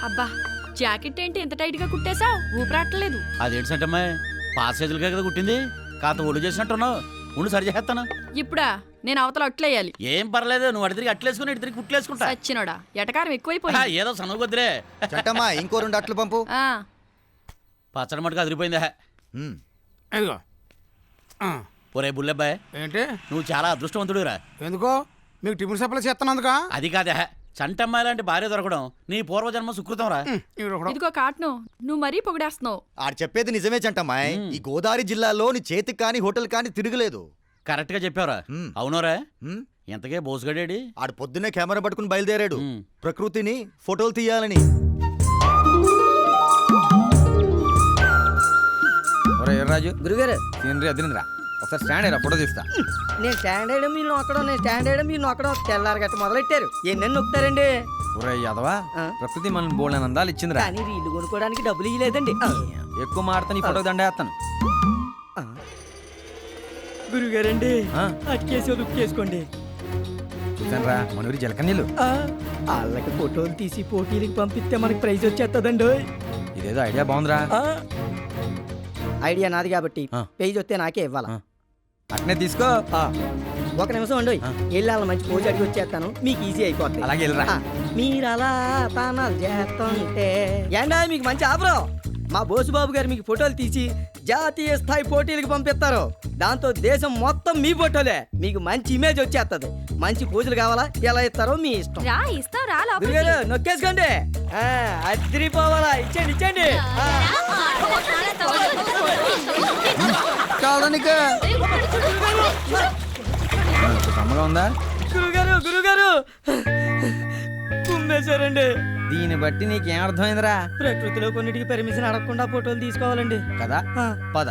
అబ్బా జాకెట్ ఏంటి ఎంత టైట్ గా కుట్టేశావు? ఊపిరాట్లేదు. అదేంటి సంటమ్మా, పాత చేతులుగా కదా కుట్టింది, కాస్త ఒళ్ళు చేసినట్టున్నావు. ఉండు సరి చేస్తాను. ఇప్పుడా? నేను అవతల అట్లేయాలి. ఏం పర్లేదు, నువ్వు అడి తిరిగి అట్లేసుకుని ఇటు తిరిగి కుట్లేసుకుంటా. సచ్చినోడా, ఎటకారం ఎక్కువైపోయింది. ఏదో సనుగు వద్దులే. చట్టమ్మా ఇంకో 2 అట్లు పంపు. పచ్చడి మటుకు అదిరిపోయిందా? ఇదిగో. ఒరే బుల్లెబ్బాయ్, ఏంటి నువ్వు చాలా అదృష్టవంతుడురా. ఎందుకో మీకు టిఫిన్ సప్లై చేస్తానందుకా? అది కాదా, చంటమ్మాయి లాంటి భార్య దొరకడం నీ పూర్వజన్మ సుకృతం రా. ఇదిగో కాట్ను, నువ్వు మరీ పొగిడేస్తున్నావు. ఆడు చెప్పేది నిజమే చంటమ్మాయ్. ఈ గోదావరి జిల్లాలో నీ చేతికి కానీ హోటల్ కానీ తిరగలేదు. కరెక్ట్ గా చెప్పావురా. అవునోరా? ఎంతకే బోసుగడేడి? ఆడు పొద్దున్నే కెమెరా పట్టుకుని బయలుదేరాడు ప్రకృతిని ఫోటోలు తీయాలని. రాజు గురుగారు సీనరీ అదిరిందిరా, ఒకసారి స్టాండ్ అయ్యా ఫోటో తీస్తా. నేను స్టాండ్ అయ్యడం మీరు నొక్కడం, నేను స్టాండ్ అయ్యడం మీరు నొక్కడం తెల్లారు గట్ట మొదలెట్టారు. ఎన్నెన్ని నొక్కుతారండి? ఒరే యాదవా, ప్రకృతి మనల్ని బోల్డెన్ అందాలు ఇచ్చిందిరా, కానీ ఇల్లు కొనుక్కోవడానికి డబ్బులు ఇవ్వలేదండి. ఎక్కువ మాడతాను ఈ ఫోటో దండేస్తాను. గురుగారండి అట్కేసి దుక్కేసుకోండి. చూసాను రా మన ఊరి జలకన్నీళ్ళు. వాళ్ళకి ఫోటోలు తీసి పోటీలకు పంపిస్తే మనకి ప్రైజ్ వచ్చేస్తుందండి. ఇదేదో ఐడియా బాగుందిరా. ఐడియా నాది కాబట్టి పేజ్ వస్తే నాకే ఇవ్వాలా? అట్నే తీసుకో. ఒక నిమిషం అండి, వెళ్ళి వాళ్ళ మంచి పోజ్ అడిగి వచ్చేస్తాను, మీకు ఈజీ అయిపోతుంది. అలాగే వెళ్ళరా. మీరు అలా తానాలు చేస్తుంటే ఏండా మీకు మంచి ఆఫరు. మా బోసుబాబు గారు మీకు ఫోటోలు తీసి జాతీయ స్థాయి పోటీలకు పంపిస్తారు. దాంతో దేశం మొత్తం మీ ఫోటోలే, మీకు మంచి ఇమేజ్ వచ్చేస్తుంది. మంచి పూజలు కావాలా, ఎలా ఇస్తారో మీ ఇష్టం. గురుగారు నొక్కేసుకోండి, అదిరిపోవాలా. ఇచ్చండి ఇచ్చండి. కమ్మగా ఉందా? గురుగారు గురుగారు కుమ్మేశారండి. దీన్ని బట్టి నీకేం అర్థమైందిరా? ప్రకృతిలో కొన్నిటికి పర్మిషన్ అడగకుండా ఫోటోలు తీసుకోవాలండి కదా. పద.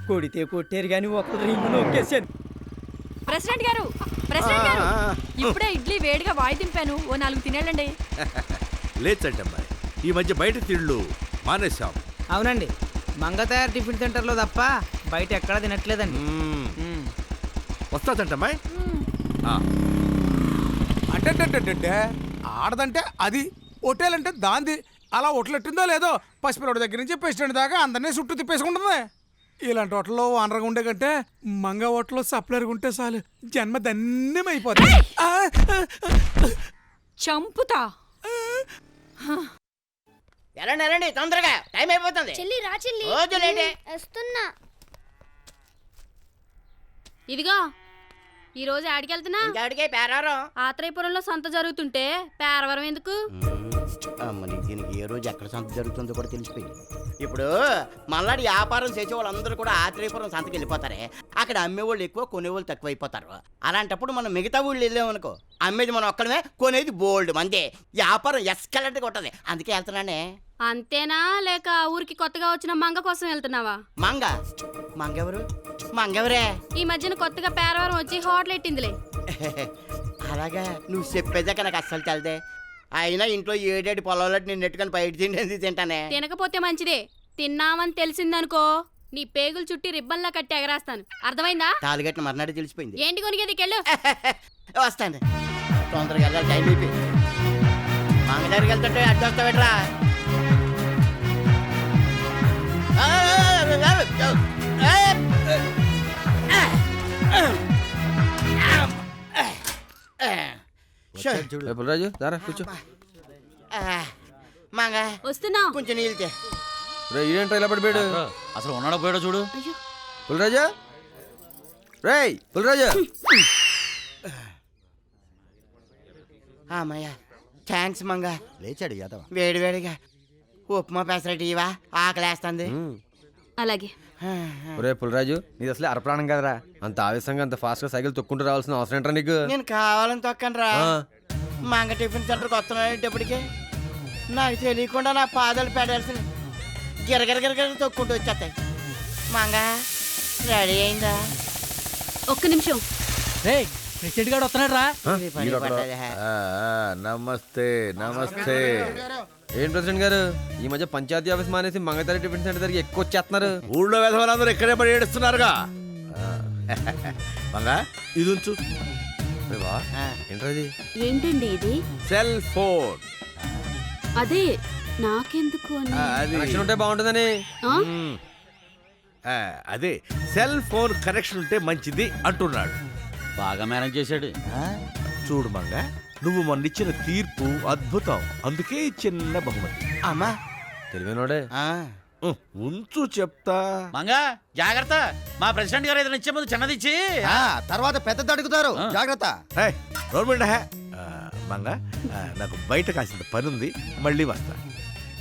కొడితే కొట్టారు కానీ ఒకరు ఇల్లు నొక్కేశారు. ప్రెసిడెంట్ గారు, ప్రెసిడెంట్ గారు, ఇప్పుడే ఇడ్లీ వేడిగా వాయి దింపాను, ఓ 4 తినేళ్ళండి. లేచంటమ్మాయి, ఈ మధ్య బయట తిళ్ళు మానేశాం. అవునండి, మంగ తయారు టిఫిన్ సెంటర్లో తప్ప బయట ఎక్కడా తినట్లేదండి. వస్తాదంటమ్మాయి. అంటే ఆడదంటే అది, హోటల్ అంటే దాంది. అలా హోటలెట్టిందో లేదో పసిపిల్లడి దగ్గర నుంచి ప్రెసిడెంట్ దాకా అందరినీ చుట్టూ తిప్పేసుకుంటుంది. ఇలాంటి హోటల్లో ఓనర్గా ఉండే కంటే మంగ హోటల్లో సప్లైర్గా ఉంటే చాలు, జన్మ ధన్యమైపోతుంది. చంపుతా. ఎలాండి తొందరగా, టైం అయిపోతుంది. చెల్లి రా చెల్లి, రోజు లేటే వస్తున్నా. ఇదిగో ఈ రోజు ఆడికెళ్తున్నా. ఆడికే పేరారం. ఆత్రేయపురంలో సంత జరుగుతుంటే పేరవరం ఎందుకు? అమ్మని దీనికి ఏ రోజు ఎక్కడ సంత జరుగుతుందో కూడా తెలిసిపోయింది. ఇప్పుడు మళ్ళీ వ్యాపారం చేసే వాళ్ళందరూ కూడా ఆత్రేయపురం సంతకి వెళ్ళిపోతారే. అక్కడ అమ్మేవాళ్ళు ఎక్కువ, కొనేవాళ్ళు తక్కువ అయిపోతారు. అలాంటప్పుడు మనం మిగతా ఊళ్ళు వెళ్ళామనుకో, అమ్మేది మనం ఒక్కడమే, కొనేది బోల్డ్ మందే. వ్యాపారం ఎస్కలెంట్గా ఉంటుంది. అందుకే వెళ్తున్నానే. అంతేనా, లేక ఊరికి కొత్తగా వచ్చిన మంగ కోసం వెళ్తున్నావా? మంగెవరు? మంగెవరే? ఈ మధ్యన కొత్తగా పేరవరం వచ్చి హోటల్ ఎట్టిందిలే. అలాగా, నువ్వు చెప్పేదాకా నాకు అస్సలు తెలదే. అయినా ఇంట్లో 7 పొలాలు నేను నెట్టుకొని బయట తిండి తింటానే. తినకపోతే మంచిదే, తిన్నామని తెలిసిందనుకో నీ పేగులు చుట్టి రిబ్బన్లా కట్టి ఎగరేస్తాను. అర్థమైందా? తాలిగట్టిన మర్నాడు తెలిసిపోయింది. ఏంటి కొనిగేది వెళ్ళు. వస్తాను, తొందరగా వెళ్ళాలి, టైం అయిపోయింది. మంగ దగ్గరికి వెళ్తుంటే అడ్డు వస్తావేట్రా? రాజు దారా కూర్చో. మంగ వస్తున్నా, కొంచెం నీళ్ళతే. ఇదేంటో ఇలా పడిపోయాడు? అసలు ఉన్నాడో పోయాడో చూడు. పుల్రాజు, రేయ్ పుల్రాజు. అమ్మయ్య, థ్యాంక్స్ మంగ. లేచాడు యాదవ. వేడివేడిగా ఉప్మా పెసరటి ఇవా, ఆకలేస్తుంది. అలాగే. ఒరే పుల్రాజు, నీది అసలే అరప్రాణం కదరా, అంత ఆవేశంగా అంత ఫాస్ట్ గా సైకిల్ తొక్కుంటూ రావాల్సిన అవసరం ఏంట్రా నీకు? నేను కావాలని తొక్కను రా. మంగ టిఫిన్ సెంటర్కి వస్తున్నాడేటప్పటికి నాకు తెలియకుండా నా పాదాలు పెడాల్సిన గిరగిరగిరగిర తొక్కుంటూ వచ్చేస్తాయి. మంగ రెడీ అయిందా? ఒక్క నిమిషం. ప్రెసిడెంట్ గారు వస్తున్నాడు రా. నమస్తే నమస్తే. ఏం ప్రెసిడెంట్ గారు, ఈ మధ్య పంచాయతీ ఆఫీస్ మానేసి మంగతారి టిఫిన్ సెంటర్ దగ్గర ఎక్కువ వచ్చేస్తున్నారు. ఊళ్ళో వెధవలందరూ ఇక్కడే పడి ఏడుస్తున్నారుగా. మంగా ఇది ఉంచు. ఏంటది? ఏంటండి ఇది? Cell phone. అదే నాకెందుకు అని అది కనెక్షన్ ఉంటే బాగుంటుందని. ఆ? మ్. అదే సెల్ ఫోన్ కనెక్షన్ ఉంటే మంచిది అంటున్నాడు. బాగా మేనేజ్ చేశాడు. చూడు మంగ, నువ్వు మొన్నిచ్చిన తీర్పు అద్భుతం. అందుకే ఈ చిన్న బహుమతి. అమ్మా తెలివైనోడే. ఉంచు చెప్తా. మంగా జాగ్రత్త, మా ప్రెసిడెంట్ గారు ఏదైనా ఇచ్చే ముందు చిన్నది ఇచ్చి. తర్వాత పెద్దది అడుగుతారు, జాగ్రత్త. ఏయ్, గవర్నమెంట్ మంగ, నాకు బయట కాసింత పని ఉంది, మళ్ళీ వస్తా.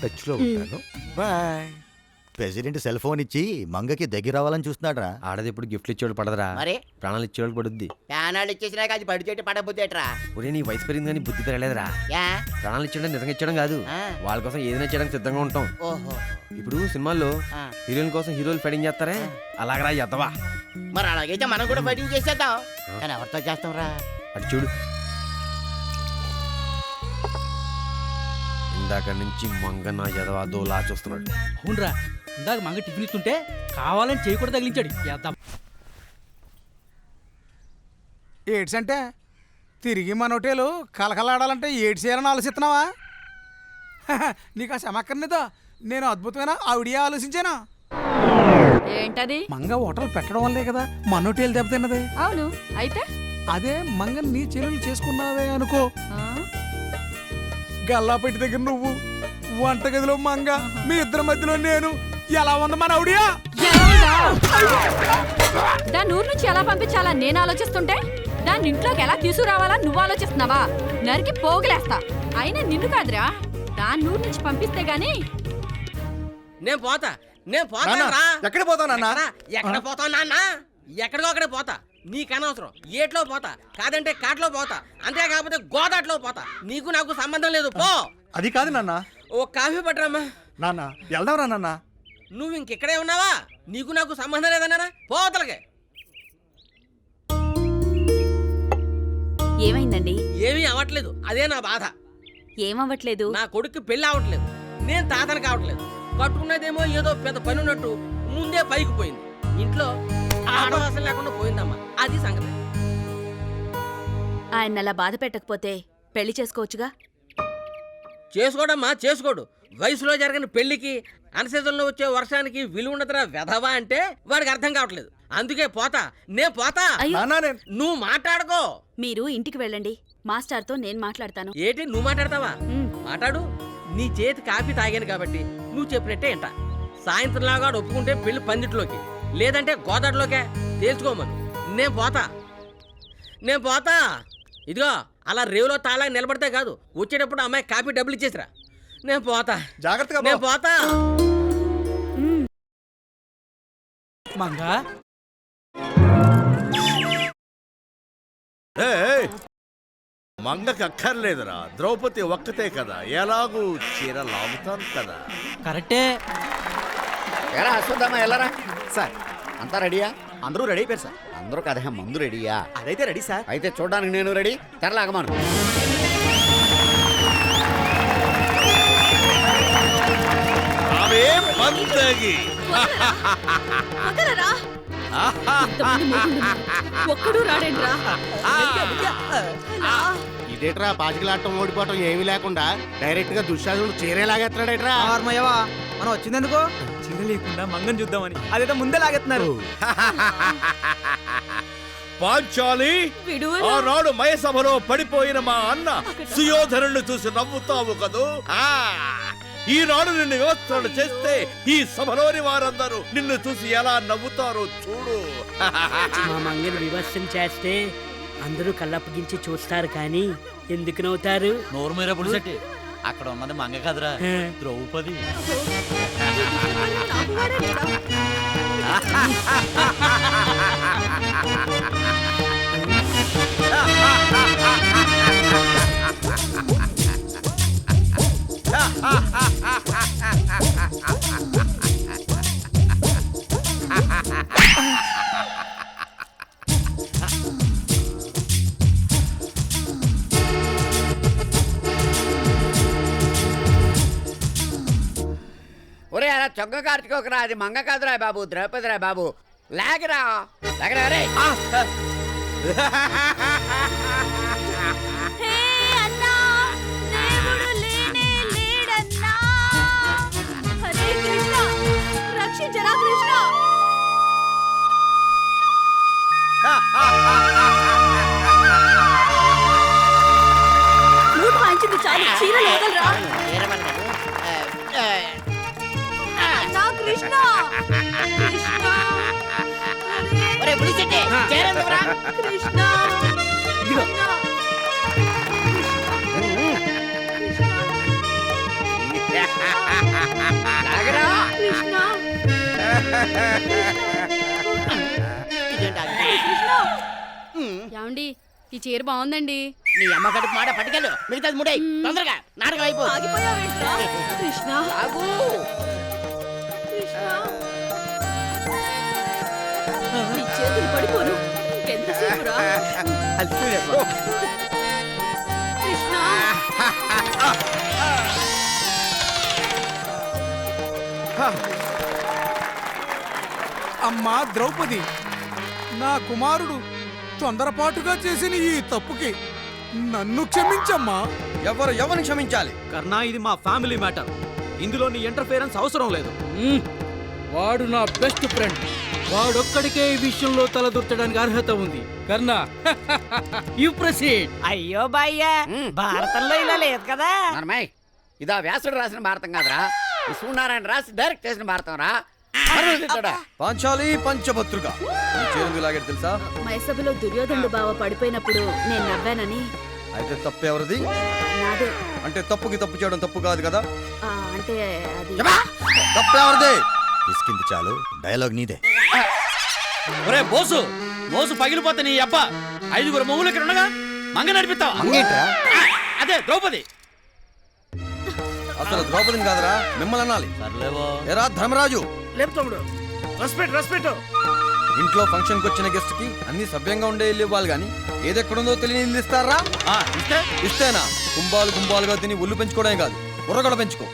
టచ్లో ఉంటాను. బాయ్. ప్రెసిడెంట్ సెల్ ఫోన్ ఇచ్చి మంగకి దగ్గర అవ్వాలని చూస్తున్నాడ్రా. ఆడది ఇప్పుడు గిఫ్ట్లు ఇచ్చేవాడు పడదరా, మరి ప్రాణాలు ఇచ్చేవాడు పడుద్ది. ప్యానాలు ఇచ్చేసినాక అది పడి చెట్టు పడబోతేట్రా. ఒరే నీ వయసు పెరిగింది కానీ బుద్ధి పెరగలేదురా. యా ప్రాణాలు ఇచ్చడం నిజంగా ఇచ్చడం కాదు, ఆ. వాళ్ళ కోసం ఏదైనా చేయడానికి సిద్ధంగా ఉంటాం. ఓహో ఇప్పుడు సినిమాల్లో ఆ. హీరోయిన్ కోసం హీరోలు ఫైటింగ్ చేస్తారే, అలాగరా ఎద్దవా. మరి అలాగైతే మనం కూడా ఫైటింగ్ చేసేద్దాం. కానీ ఎవరితో చేస్తాం రా? అటు చూడు, ఇందాక నుంచి మంగ నా ఎదవా దోలా చూస్తున్నాడు. అవునరా, ఇందాక మంగ టిఫిన్ ఇస్తుంటే కావాలని చేయి కూడా తగిలించాడు. చేద్దాం. ఏడ్స్ అంటే తిరిగి మన హోటలు కలకలాడాలంటే ఏడ్స్ చేయాలని ఆలోచిస్తున్నావా? నీకు ఆ సమక్కర్నిదా నేను అద్భుతమైన ఆవిడియా ఆలోచించానా? ఏంటది? మంగ హోటల్ పెట్టడం వల్లే కదా మన హోటల్ దెబ్బతిన్నది. అవును, అయితే అదే మంగ నీ చెల్లెలు చేసుకున్నావే అనుకో, ఆ? గల్లాపెట్టి దగ్గర నువ్వు, వంటగదిలో మంగ, మీ ఇద్దరి మధ్యలో నేను, ఎలా ఉంది మన ఆవిడియా? దాన్ని ఊరు నుంచి ఎలా పంపించాలా నేను ఆలోచిస్తుంటే దాన్ని ఇంట్లోకి ఎలా తీసుకురావాలా నువ్వు ఆలోచిస్తున్నావా? నరికి పోగులేస్తా. అయినా నిన్ను కాదురా, దాన్ని ఊరు నుంచి పంపిస్తే గాని. నేను పోతా, నేను పోతా. ఎక్కడ పోతానన్నా? ఎక్కడ పోతావు నాన్న? ఎక్కడికో అక్కడే పోతా, నీకనవసరం. ఏట్లో పోతా, కాదంటే కాట్లో పోతా, అంతే కాకపోతే గోదాట్లో పోతా. నీకు నాకు సంబంధం లేదు, పో. అది కాదు నాన్న. ఓ కాఫీ పట్టరమ్మా. నాన్న వెళ్దాంరా నాన్న. నువ్వు ఇంకెక్కడే ఉన్నావా? నీకు నాకు సంబంధం లేదన్నారా? పోతలకే. ఏమైందండి? ఏమీ అవ్వట్లేదు, అదే నా బాధ. ఏమవ్వట్లేదు? నా కొడుక్కి పెళ్ళి అవ్వట్లేదు, నేను తాతను కావట్లేదు. కట్టుకున్నదేమో ఏదో పెద్ద పని ఉన్నట్టు ముందే పైకి పోయింది. ఇంట్లో ఆడవాసం లేకుండా పోయిందమ్మా, అది సంగతి. ఆయన అలా బాధ పెట్టకపోతే పెళ్లి చేసుకోవచ్చుగా. చేసుకోడమ్మా, చేసుకోడు. వయసులో జరగని పెళ్లికి, అన్సీజన్లో వచ్చే వర్షానికి విలువ ఉండదురా వెధవా అంటే వాడికి అర్థం కావట్లేదు. అందుకే పోతా, నేను పోతా. అయ్యో, నువ్వు మాట్లాడుకో. మీరు ఇంటికి వెళ్ళండి, మాస్టర్తో నేను మాట్లాడతాను. ఏంటి నువ్వు మాట్లాడతావా? ఉమ్. మాట్లాడు. నీ చేతి కాఫీ తాగాను కాబట్టి నువ్వు చెప్పినట్టే ఇంట. సాయంత్రంలాగా ఒప్పుకుంటే పెళ్లి పందిట్లోకి, లేదంటే గోదావరిలోకే తేల్చుకోమను. నేను పోతా, నేను పోతా. ఇదిగో అలా రేవులో తాళా నిలబడితే కాదు, వచ్చేటప్పుడు అమ్మాయి కాఫీ డబ్బులు ఇచ్చేసిరా. నేను పోతా, జాగ్రత్తగా నేను పోతా. మంగా ఏయ్, మంగకి అక్కర్లేదురా, ద్రౌపది ఒక్కతే కదా, ఎలాగూ చీర లాగుతాను కదా. కరెక్టే. ఎలా అశ్వత్థామా వెళ్ళరా? సార్ అంతా రెడీయా? అందరూ రెడీ అయిపోయారు సార్. అందరూ కదా మందు రెడీయా? అదైతే రెడీ సార్. అయితే చూడడానికి నేను రెడీ. తెరలాగమాను. ఆమె మందగి. ఒక్కడు రాడేంట్రా? ఇదేట్రా పాచికలాటం ఓడిపోవటం ఏమీ లేకుండా డైరెక్ట్ గా దుశ్శాసనుడు చీరేలాగేస్తున్నాడేట్రా. మనం వచ్చిందెందుకు? చీర లేకుండా మంగం చూద్దామని. అదేదో ముందే లాగెత్తున్నారు. పాంచాలి, ఆనాడు మయసభలో పడిపోయిన మా అన్న సుయోధనుడిని చూసి నవ్వుతావు కదూ. ఈనాడు నిన్ను వ్యవస్థలు చేస్తే ఈ సభలోని వారందరూ నిన్ను చూసి ఎలా నవ్వుతారో చూడు. మా మంగని విమర్శం చేస్తే అందరూ కళ్ళప్పగించి చూస్తారు, కానీ ఎందుకు నవ్వుతారు? నోరు మీరే పులిసెట్టి. అక్కడ ఉన్నది మంగ కదరా, ద్రౌపది. ఒరే అలా చొక్క కార్చుకోకరా, అది మంగ కాదురా బాబు, ద్రౌపదిరా బాబు. లాగరా లాగరా రే. హే అన్నా, దేవుడు లేనే లేడన్నా. చూపించింది చాలు చీరలు వదలరా ఏరమన్నాడు. నా కృష్ణ కృష్ణ ఒరే పులిచెట్టే, చేరెందుకురా? కృష్ణ ఇదిగో. లాగరా. కృష్ణ ఇదేంటి అది? ఏమండి ఈ చీర బాగుందండి నీ అమ్మ కడుపు మాట పట్టుకెళ్ళు, మిగతాది ముడై తొందరగా నాటకం అయిపో. ఆగిపోయావేంట్రా కృష్ణ ఆగు. కృష్ణ నీ చేతులు పడిపోను ఇంకెంతసేపురా కృష్ణ అమ్మా ద్రౌపది, నా కుమారుడు తొందరపాటుగా చేసిన ఈ తప్పుకి నన్ను క్షమించమ్మా. ఎవరిని క్షమించాలి? కర్ణా ఇది మా ఫ్యామిలీ మ్యాటర్. ఇందులో నీ ఇంటర్ఫియరెన్స్ అవసరం లేదు. వాడు నా బెస్ట్ ఫ్రెండ్. వాడొక్కడికే ఈ విషయంలో తలదూర్చడానికి అర్హత ఉంది. కర్ణ యు ప్రొసీడ్. అయ్యో బాయ్యా, భారతంలో ఇలా లేదు కదా. నర్మయ్, ఇదా వ్యాసుడు రాసిన భారతం కాదురా, ఈ సూర్యనారాయణ రాసి డైరెక్ట్ చేసిన భారతం రా. పాంచాలి పంచభద్రుగా ఈ చీరలు ఇలాగే తెలుసా? మైసభలో దుర్యోధనుడు బావ పడిపోయినప్పుడు నేను నవ్వానని అయితే తప్పు ఎవరిది? నాదే అంటే తప్పుకి తప్పు చేయడం తప్పు కాదు కదా? అంటే అది తప్పు ఎవరిది? తీసుకింది చాలు, డైలాగ్ నీదే. ఒరే బోసు, మోసు పగిలిపోతే నీ అబ్బా 5 మొగులు ఇక్కడ ఉండగా మంగ నడిపిస్తావా? మంగేంట్రా? అదే ద్రౌపది. అసలు ద్రౌపదిని కాదురా, మిమ్మల్ని అనాలి. సర్లేవో. ఎరా ధర్మరాజు, లేపు తమ్ముడు. రెస్పెక్ట్. ఇంట్లో ఫంక్షన్కి వచ్చిన గెస్ట్ కి అన్ని సభ్యంగా ఉండే ఇల్లు ఇవ్వాలి గాని ఏదెక్కడుందో తెలియని ఇల్లు ఇస్తారా? ఇస్తేనా గుంబాలుగా తిని ఒళ్ళు పెంచుకోవడమే కాదు, బుర్ర కూడా పెంచుకో.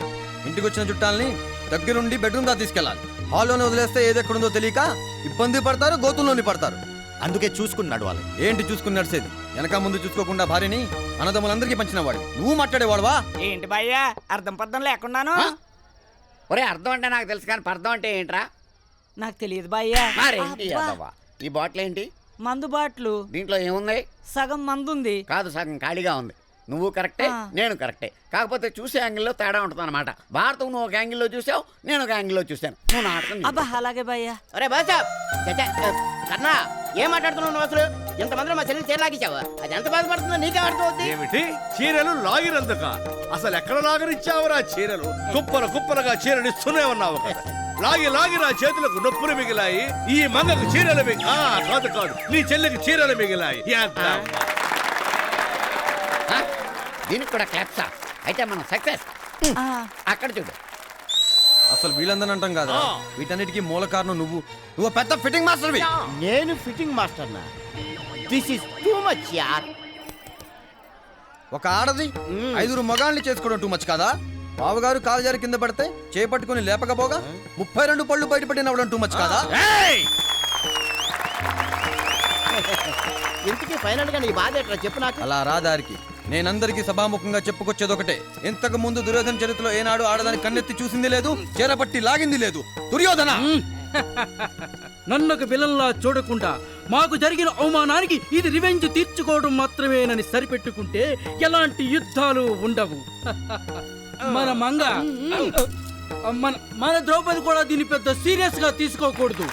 ఇంటికి వచ్చిన చుట్టాలని దగ్గరుండి బెడ్రూమ్ దా తీసుకెళ్ళాలి. హాల్లోనే వదిలేస్తే ఏదెక్కడుందో తెలియక ఇబ్బంది పడతారు, గోతుల్లోని పడతారు. అందుకే చూసుకున్నాడు వాళ్ళు. ఏంటి చూసుకుని నడిచేది? వెనక ముందు చూసుకోకుండా భార్యని అన్నదమ్ములందరికీ పంచిన వాడు నువ్వు మాట్లాడేవాడువా? ఏంటి బాయ్యా, అర్థం పర్థం లేకున్నాను. ఒరే అర్థం అంటే నాకు తెలుసు కానీ పర్థం అంటే ఏంట్రా? నాకు తెలియదు బాయ్యా. మరేంటి యాదవ్వా? ఈ బాటిల్ ఏంటి? మందు బాట్లు. దీంట్లో ఏముంది? సగం మందుంది. కాదు, సగం ఖాళీగా ఉంది. నువ్వు కరెక్టే, నేను కరెక్టే. కాకపోతే చూసే యాంగిల్లో తేడా ఉంటుంది అనమాట. భారతం నువ్వు ఒక యాంగిల్లో చూసావు, నేను ఒక యాంగిల్లో చూశాను. నువ్వు నాటకం అబ్బా అలాగే బాయ్యా. అరే బాసా కన్నా, ఏం మాట్లాడుతున్నావు నువ్వు అసలు? ఇంతమందిలో మా చెల్లి చీరలాగిచ్చావు, అది ఎంత బాధపడుతుందో నీకే అర్థమవుతుంది. ఏమిటి చీరలు లాగినందుక? అసలు ఎక్కడ లాగనిచ్చావురా చీరలు? కుప్పలుగా చీరలు ఇస్తూనే ఉన్నావు కదా. లాగి నా చేతులకు నొప్పులు మిగిలాయి. ఈ మంగకు చీరలు కాదు నీ చెల్లికి చీరలు మిగిలాయి. దీనికి కూడా క్లాప్సా? అయితే మనం సక్సెస్. అక్కడ చూడు. అసలు వీళ్ళందరూ అంటాం కదా, వీటన్నిటికీ మూల కారణం నువ్వు పెద్ద ఫిట్టింగ్ మాస్టర్వి. నేను ఫిట్టింగ్ మాస్టర్ నా? దిస్ ఇస్ టూ మచ్ యార్. ఒక ఆడది 5 మగాళ్ళని చేసుకోవడం టూ మచ్ కాదా? బావగారు కాలు జారి కింద పడితే చేపట్టుకుని లేపకపోగా 32 పళ్ళు బయటపడి నవ్వడం టూ మచ్ కాదా? ఇంతకీ ఫైనల్ గా నీ బాధ ఎట్లా చెప్పు నాకు. అలా రాదారికి నేనందరికీ సభాముఖంగా చెప్పుకొచ్చేది ఒకటే. ఇంతకు ముందు దుర్యోధన చరిత్రలో ఏనాడు ఆడదాని కన్నెత్తి చూసింది లేదు, చేరపట్టి లాగింది లేదు. దుర్యోధన నన్నొక విలన్లా చూడకుండా మాకు జరిగిన అవమానానికి ఇది రివెంజ్ తీర్చుకోవడం మాత్రమేనని సరిపెట్టుకుంటే ఎలాంటి యుద్ధాలు ఉండవు. మన మంగ మన ద్రౌపది కూడా దీన్ని పెద్ద సీరియస్ గా తీసుకోకూడదు.